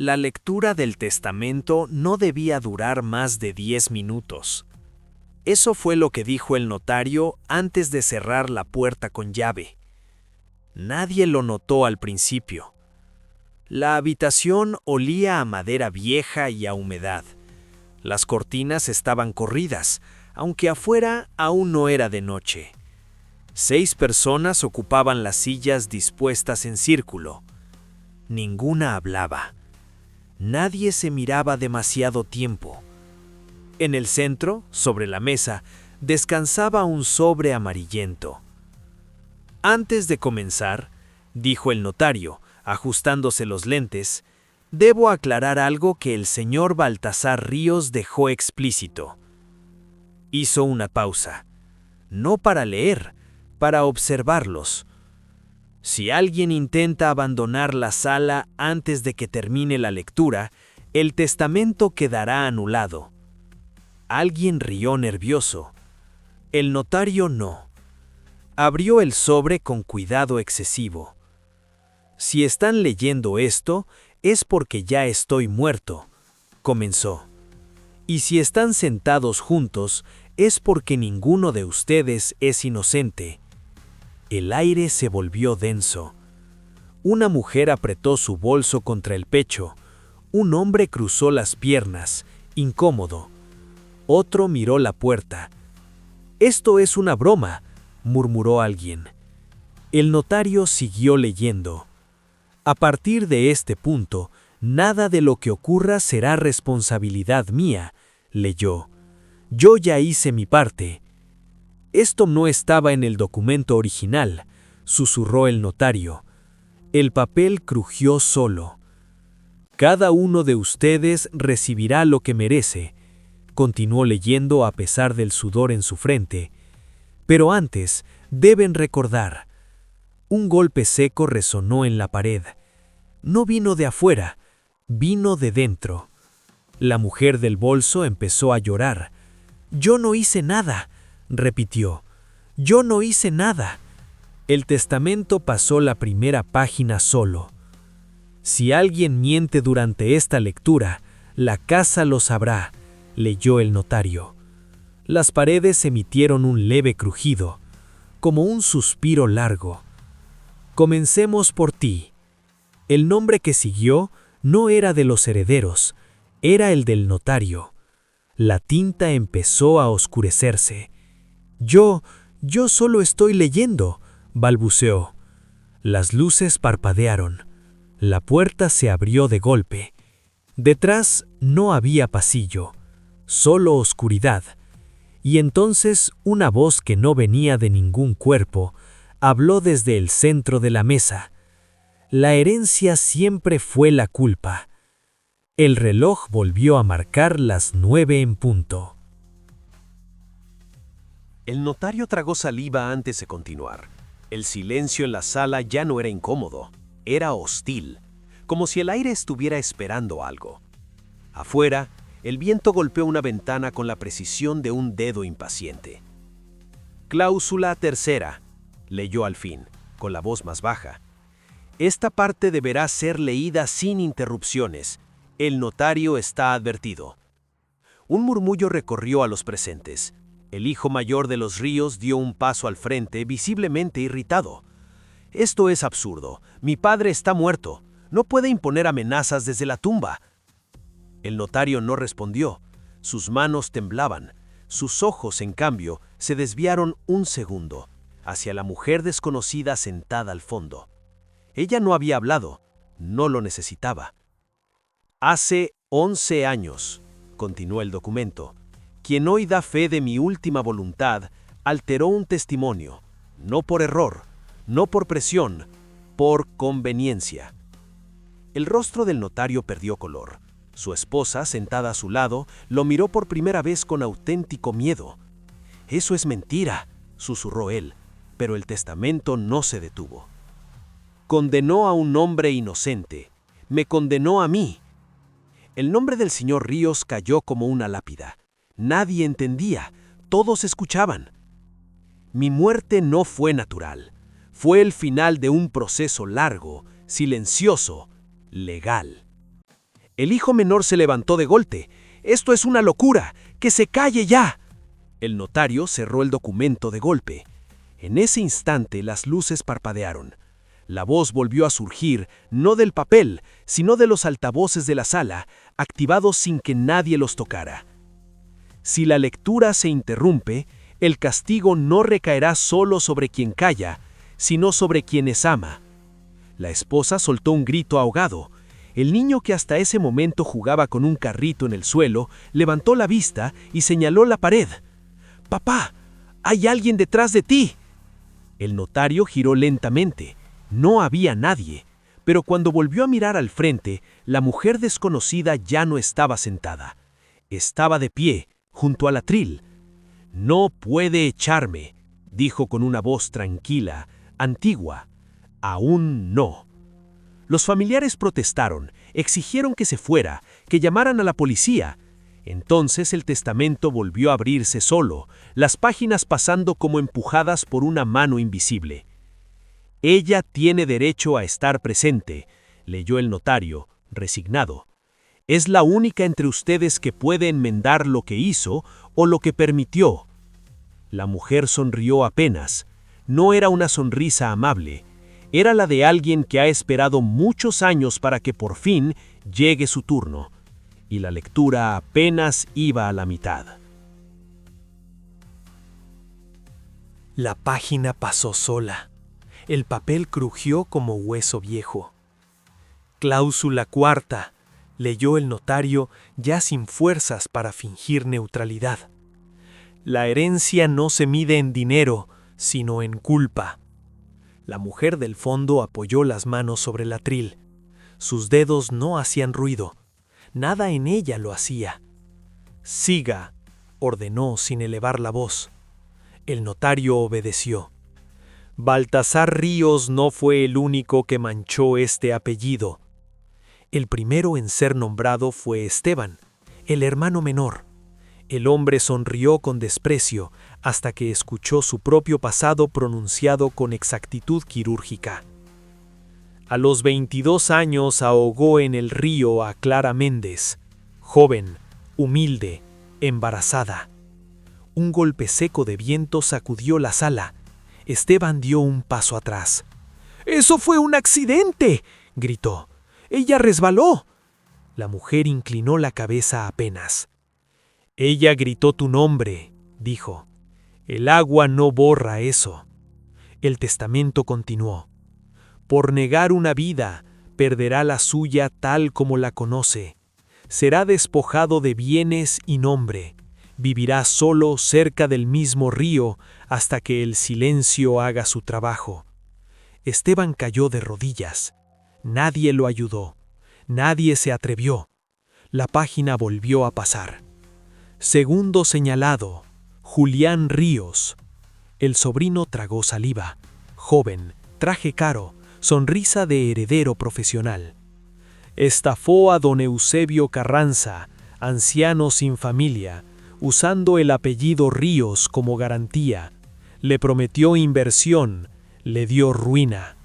La lectura del testamento no debía durar más de 10 minutos. Eso fue lo que dijo el notario antes de cerrar la puerta con llave. Nadie lo notó al principio. La habitación olía a madera vieja y a humedad. Las cortinas estaban corridas, aunque afuera aún no era de noche. 6 personas ocupaban las sillas dispuestas en círculo. Ninguna hablaba. Nadie se miraba demasiado tiempo. En el centro, sobre la mesa, descansaba un sobre amarillento. Antes de comenzar, dijo el notario, ajustándose los lentes, debo aclarar algo que el señor Baltasar Ríos dejó explícito. Hizo una pausa. No para leer, para observarlos. Si alguien intenta abandonar la sala antes de que termine la lectura, el testamento quedará anulado. Alguien rió nervioso. El notario no. Abrió el sobre con cuidado excesivo. Si están leyendo esto, es porque ya estoy muerto, comenzó. Y si están sentados juntos, es porque ninguno de ustedes es inocente. El aire se volvió denso. Una mujer apretó su bolso contra el pecho. Un hombre cruzó las piernas, incómodo. Otro miró la puerta. «Esto es una broma», murmuró alguien. El notario siguió leyendo. «A partir de este punto, nada de lo que ocurra será responsabilidad mía», leyó. «Yo ya hice mi parte». «Esto no estaba en el documento original», susurró el notario. El papel crujió solo. «Cada uno de ustedes recibirá lo que merece», continuó leyendo a pesar del sudor en su frente. «Pero antes, deben recordar». Un golpe seco resonó en la pared. No vino de afuera, vino de dentro. La mujer del bolso empezó a llorar. «Yo no hice nada», repitió. «Yo no hice nada». El testamento pasó la primera página solo. «Si alguien miente durante esta lectura, la casa lo sabrá», leyó el notario. Las paredes emitieron un leve crujido, como un suspiro largo. «Comencemos por ti». El nombre que siguió no era de los herederos, era el del notario. La tinta empezó a oscurecerse. Yo solo estoy leyendo», balbuceó. Las luces parpadearon. La puerta se abrió de golpe. Detrás no había pasillo, solo oscuridad. Y entonces una voz que no venía de ningún cuerpo habló desde el centro de la mesa. La herencia siempre fue la culpa. El reloj volvió a marcar las 9 en punto. El notario tragó saliva antes de continuar. El silencio en la sala ya no era incómodo, era hostil, como si el aire estuviera esperando algo. Afuera, el viento golpeó una ventana con la precisión de un dedo impaciente. «Cláusula tercera», leyó al fin, con la voz más baja. «Esta parte deberá ser leída sin interrupciones. El notario está advertido». Un murmullo recorrió a los presentes. El hijo mayor de los Ríos dio un paso al frente, visiblemente irritado. «Esto es absurdo. Mi padre está muerto. No puede imponer amenazas desde la tumba». El notario no respondió. Sus manos temblaban. Sus ojos, en cambio, se desviaron un segundo, hacia la mujer desconocida sentada al fondo. Ella no había hablado. No lo necesitaba. «Hace 11 años», continuó el documento, «quien hoy da fe de mi última voluntad alteró un testimonio, no por error, no por presión, por conveniencia». El rostro del notario perdió color. Su esposa, sentada a su lado, lo miró por primera vez con auténtico miedo. «Eso es mentira», susurró él, pero el testamento no se detuvo. «Condenó a un hombre inocente. Me condenó a mí». El nombre del señor Ríos cayó como una lápida. Nadie entendía, todos escuchaban. «Mi muerte no fue natural. Fue el final de un proceso largo, silencioso, legal». El hijo menor se levantó de golpe. «¡Esto es una locura! ¡Que se calle ya!». El notario cerró el documento de golpe. En ese instante las luces parpadearon. La voz volvió a surgir, no del papel, sino de los altavoces de la sala, activados sin que nadie los tocara. Si la lectura se interrumpe, el castigo no recaerá solo sobre quien calla, sino sobre quienes ama. La esposa soltó un grito ahogado. El niño, que hasta ese momento jugaba con un carrito en el suelo, levantó la vista y señaló la pared. «¡Papá! ¡Hay alguien detrás de ti!». El notario giró lentamente. No había nadie, pero cuando volvió a mirar al frente, la mujer desconocida ya no estaba sentada. Estaba de pie, junto al atril. «No puede echarme», dijo con una voz tranquila, antigua. «Aún no». Los familiares protestaron, exigieron que se fuera, que llamaran a la policía. Entonces el testamento volvió a abrirse solo, las páginas pasando como empujadas por una mano invisible. «Ella tiene derecho a estar presente», leyó el notario, resignado. «Es la única entre ustedes que puede enmendar lo que hizo o lo que permitió». La mujer sonrió apenas. No era una sonrisa amable. Era la de alguien que ha esperado muchos años para que por fin llegue su turno. Y la lectura apenas iba a la mitad. La página pasó sola. El papel crujió como hueso viejo. «Cláusula cuarta», leyó el notario, ya sin fuerzas para fingir neutralidad. «La herencia no se mide en dinero, sino en culpa». La mujer del fondo apoyó las manos sobre el atril. Sus dedos no hacían ruido. Nada en ella lo hacía. «Siga», ordenó sin elevar la voz. El notario obedeció. «Baltasar Ríos no fue el único que manchó este apellido. El primero en ser nombrado fue Esteban, el hermano menor». El hombre sonrió con desprecio hasta que escuchó su propio pasado pronunciado con exactitud quirúrgica. A los 22 años ahogó en el río a Clara Méndez, joven, humilde, embarazada. Un golpe seco de viento sacudió la sala. Esteban dio un paso atrás. «¡Eso fue un accidente!», gritó. «Ella resbaló». La mujer inclinó la cabeza apenas. «Ella gritó tu nombre», dijo. «El agua no borra eso». El testamento continuó. «Por negar una vida, perderá la suya tal como la conoce. Será despojado de bienes y nombre. Vivirá solo cerca del mismo río hasta que el silencio haga su trabajo». Esteban cayó de rodillas. Nadie lo ayudó. Nadie se atrevió. La página volvió a pasar. Segundo señalado, Julián Ríos. El sobrino tragó saliva. Joven, traje caro, sonrisa de heredero profesional. Estafó a don Eusebio Carranza, anciano sin familia, usando el apellido Ríos como garantía. Le prometió inversión, le dio ruina.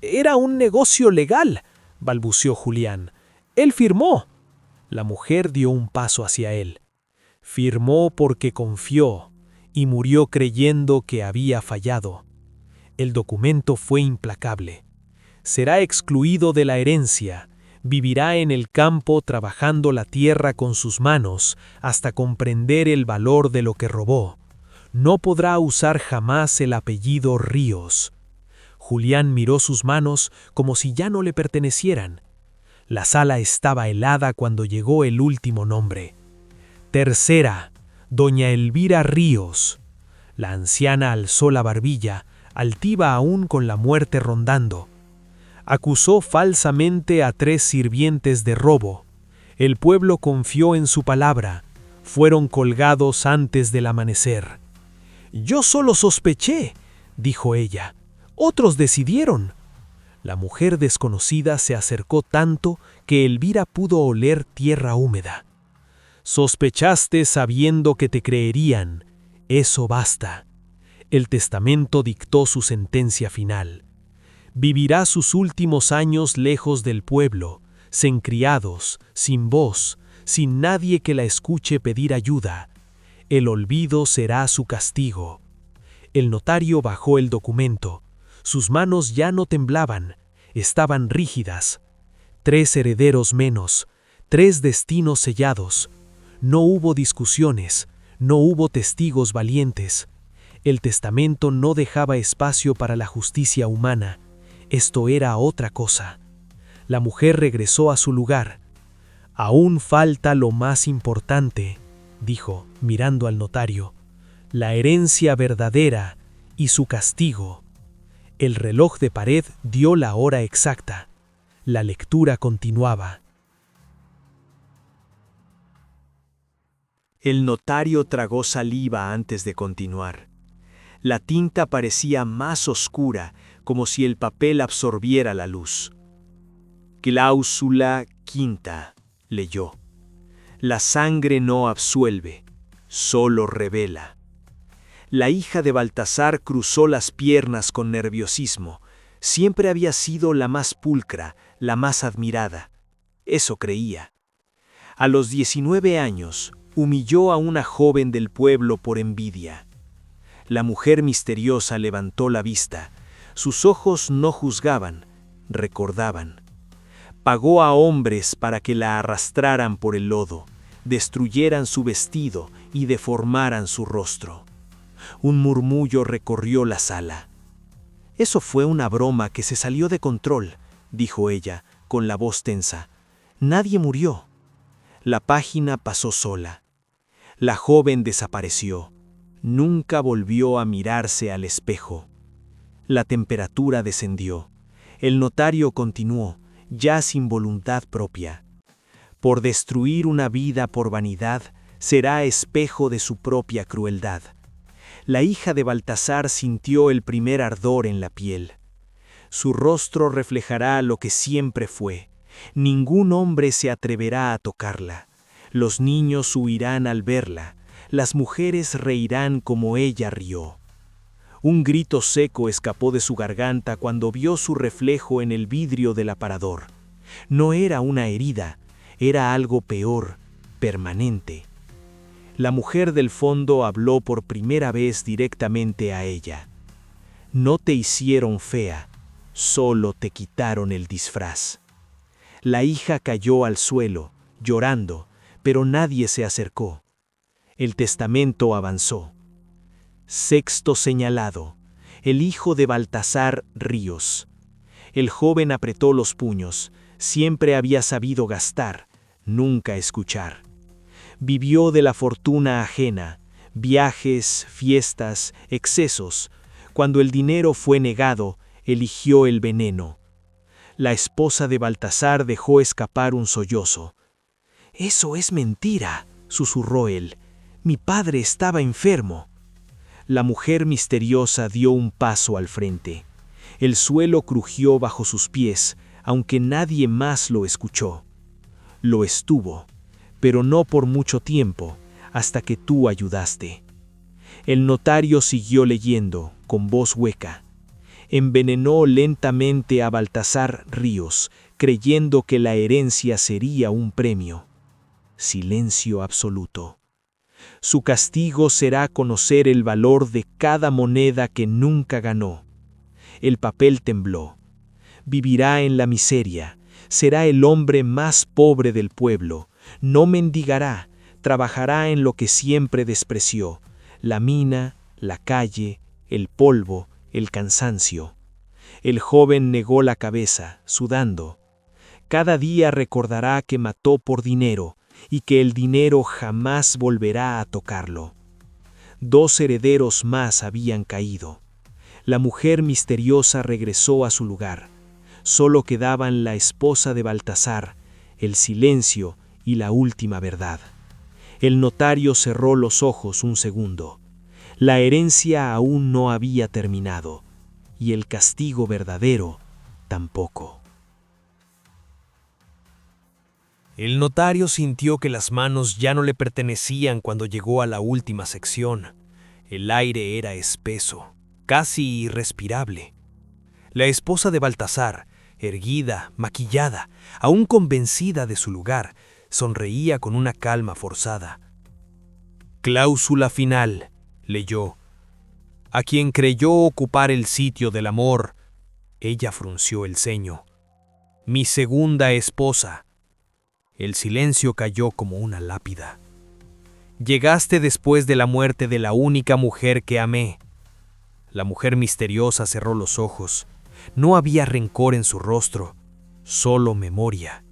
«Era un negocio legal», balbuceó Julián. «Él firmó». La mujer dio un paso hacia él. Firmó porque confió y murió creyendo que había fallado. El documento fue implacable. Será excluido de la herencia, vivirá en el campo trabajando la tierra con sus manos hasta comprender el valor de lo que robó. No podrá usar jamás el apellido Ríos. Julián miró sus manos como si ya no le pertenecieran. La sala estaba helada cuando llegó el último nombre. Tercera, doña Elvira Ríos. La anciana alzó la barbilla, altiva aún con la muerte rondando. Acusó falsamente a 3 sirvientes de robo. El pueblo confió en su palabra. Fueron colgados antes del amanecer. «Yo solo sospeché», dijo ella. «Otros decidieron». La mujer desconocida se acercó tanto que Elvira pudo oler tierra húmeda. «Sospechaste sabiendo que te creerían. Eso basta». El testamento dictó su sentencia final. Vivirá sus últimos años lejos del pueblo, sin criados, sin voz, sin nadie que la escuche pedir ayuda. El olvido será su castigo. El notario bajó el documento. Sus manos ya no temblaban, estaban rígidas. 3 herederos menos, 3 destinos sellados. No hubo discusiones, no hubo testigos valientes. El testamento no dejaba espacio para la justicia humana. Esto era otra cosa. La mujer regresó a su lugar. «Aún falta lo más importante», dijo, mirando al notario, «la herencia verdadera y su castigo». El reloj de pared dio la hora exacta. La lectura continuaba. El notario tragó saliva antes de continuar. La tinta parecía más oscura, como si el papel absorbiera la luz. Cláusula quinta, leyó. La sangre no absuelve, solo revela. La hija de Baltasar cruzó las piernas con nerviosismo. Siempre había sido la más pulcra, la más admirada. Eso creía. A los 19 años, humilló a una joven del pueblo por envidia. La mujer misteriosa levantó la vista. Sus ojos no juzgaban, recordaban. Pagó a hombres para que la arrastraran por el lodo, destruyeran su vestido y deformaran su rostro. Un murmullo recorrió la sala. «Eso fue una broma que se salió de control», dijo ella, con la voz tensa. «Nadie murió». La página pasó sola. La joven desapareció. Nunca volvió a mirarse al espejo. La temperatura descendió. El notario continuó, ya sin voluntad propia. Por destruir una vida por vanidad, será espejo de su propia crueldad. La hija de Baltasar sintió el primer ardor en la piel. Su rostro reflejará lo que siempre fue. Ningún hombre se atreverá a tocarla. Los niños huirán al verla. Las mujeres reirán como ella rió. Un grito seco escapó de su garganta cuando vio su reflejo en el vidrio del aparador. No era una herida, era algo peor, permanente. La mujer del fondo habló por primera vez directamente a ella. «No te hicieron fea, solo te quitaron el disfraz». La hija cayó al suelo, llorando, pero nadie se acercó. El testamento avanzó. Sexto señalado, el hijo de Baltasar Ríos. El joven apretó los puños, siempre había sabido gastar, nunca escuchar. Vivió de la fortuna ajena, viajes, fiestas, excesos. Cuando el dinero fue negado, eligió el veneno. La esposa de Baltasar dejó escapar un sollozo. «Eso es mentira», susurró él. «Mi padre estaba enfermo». La mujer misteriosa dio un paso al frente. El suelo crujió bajo sus pies, aunque nadie más lo escuchó. Lo estuvo, pero no por mucho tiempo, hasta que tú ayudaste. El notario siguió leyendo, con voz hueca. Envenenó lentamente a Baltasar Ríos, creyendo que la herencia sería un premio. Silencio absoluto. Su castigo será conocer el valor de cada moneda que nunca ganó. El papel tembló. Vivirá en la miseria, será el hombre más pobre del pueblo, no mendigará, trabajará en lo que siempre despreció, la mina, la calle, el polvo, el cansancio. El joven negó la cabeza, sudando. Cada día recordará que mató por dinero y que el dinero jamás volverá a tocarlo. 2 herederos más habían caído. La mujer misteriosa regresó a su lugar. Solo quedaban la esposa de Baltasar, el silencio y la última verdad. El notario cerró los ojos un segundo. La herencia aún no había terminado, y el castigo verdadero tampoco. El notario sintió que las manos ya no le pertenecían cuando llegó a la última sección. El aire era espeso, casi irrespirable. La esposa de Baltasar, erguida, maquillada, aún convencida de su lugar, sonreía con una calma forzada. Cláusula final, leyó. A quien creyó ocupar el sitio del amor, ella frunció el ceño. Mi segunda esposa. El silencio cayó como una lápida. Llegaste después de la muerte de la única mujer que amé. La mujer misteriosa cerró los ojos. No había rencor en su rostro, solo memoria.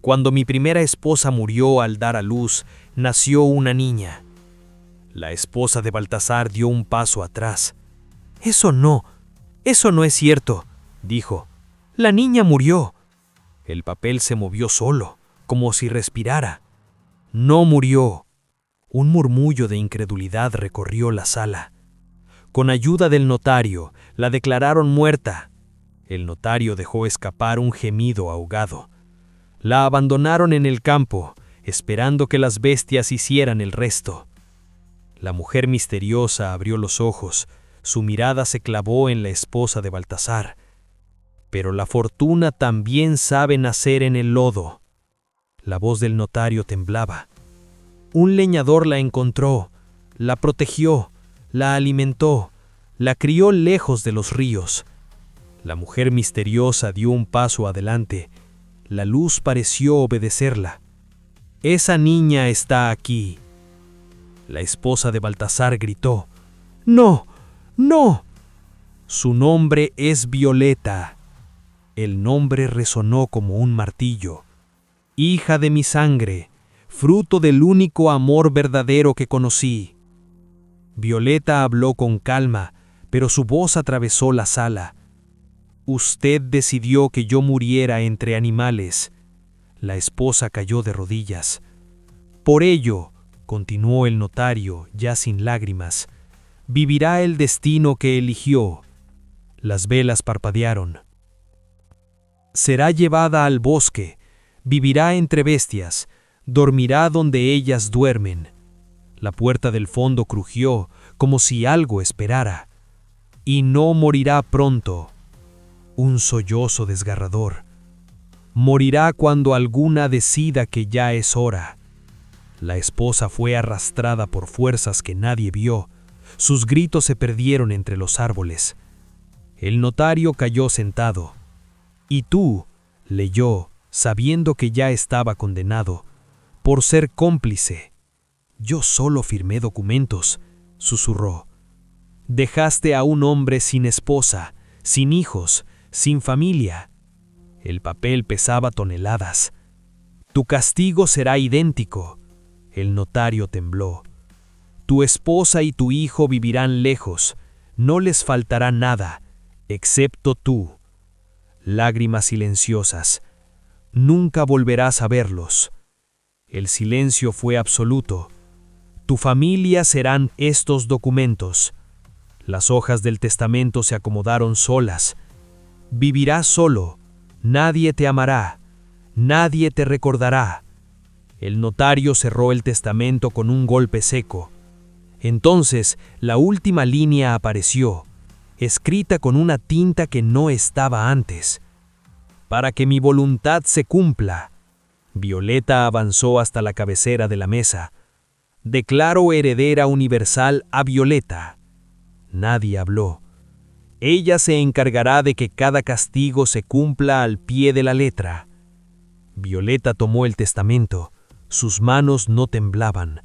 Cuando mi primera esposa murió al dar a luz, nació una niña. La esposa de Baltasar dio un paso atrás. Eso no es cierto, dijo. La niña murió. El papel se movió solo, como si respirara. No murió. Un murmullo de incredulidad recorrió la sala. Con ayuda del notario, la declararon muerta. El notario dejó escapar un gemido ahogado. La abandonaron en el campo, esperando que las bestias hicieran el resto. La mujer misteriosa abrió los ojos, su mirada se clavó en la esposa de Baltasar. Pero la fortuna también sabe nacer en el lodo. La voz del notario temblaba. Un leñador la encontró, la protegió, la alimentó, la crió lejos de los ríos. La mujer misteriosa dio un paso adelante. La luz pareció obedecerla. Esa niña está aquí. La esposa de Baltasar gritó. ¡No! ¡No! Su nombre es Violeta. El nombre resonó como un martillo. Hija de mi sangre, fruto del único amor verdadero que conocí. Violeta habló con calma, pero su voz atravesó la sala. Usted decidió que yo muriera entre animales. La esposa cayó de rodillas. Por ello, continuó el notario, ya sin lágrimas, vivirá el destino que eligió. Las velas parpadearon. Será llevada al bosque, vivirá entre bestias, dormirá donde ellas duermen. La puerta del fondo crujió, como si algo esperara. Y no morirá pronto. Un sollozo desgarrador. Morirá cuando alguna decida que ya es hora. La esposa fue arrastrada por fuerzas que nadie vio. Sus gritos se perdieron entre los árboles. El notario cayó sentado. Y tú, leyó, sabiendo que ya estaba condenado, por ser cómplice. Yo solo firmé documentos, susurró. Dejaste a un hombre sin esposa, sin hijos, sin familia. El papel pesaba toneladas. Tu castigo será idéntico. El notario tembló. Tu esposa y tu hijo vivirán lejos, no les faltará nada, excepto tú. Lágrimas silenciosas. Nunca volverás a verlos. El silencio fue absoluto. Tu familia serán estos documentos. Las hojas del testamento se acomodaron solas. Vivirás solo. Nadie te amará. Nadie te recordará. El notario cerró el testamento con un golpe seco. Entonces, la última línea apareció, escrita con una tinta que no estaba antes. Para que mi voluntad se cumpla. Violeta avanzó hasta la cabecera de la mesa. Declaro heredera universal a Violeta. Nadie habló. Ella se encargará de que cada castigo se cumpla al pie de la letra. Violeta tomó el testamento. Sus manos no temblaban.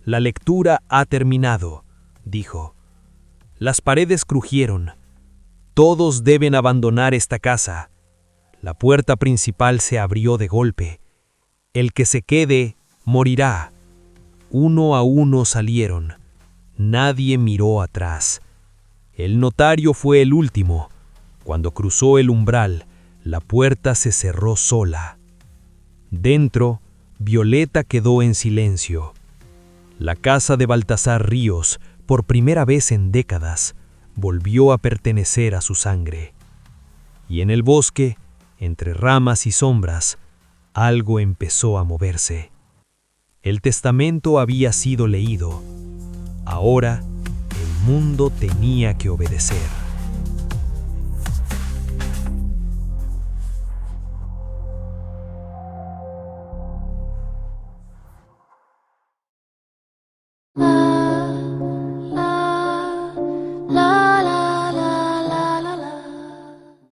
La lectura ha terminado, dijo. Las paredes crujieron. Todos deben abandonar esta casa. La puerta principal se abrió de golpe. El que se quede, morirá. Uno a uno salieron. Nadie miró atrás. El notario fue el último. Cuando cruzó el umbral, la puerta se cerró sola. Dentro, Violeta quedó en silencio. La casa de Baltasar Ríos, por primera vez en décadas, volvió a pertenecer a su sangre. Y en el bosque, entre ramas y sombras, algo empezó a moverse. El testamento había sido leído. Ahora, el mundo tenía que obedecer.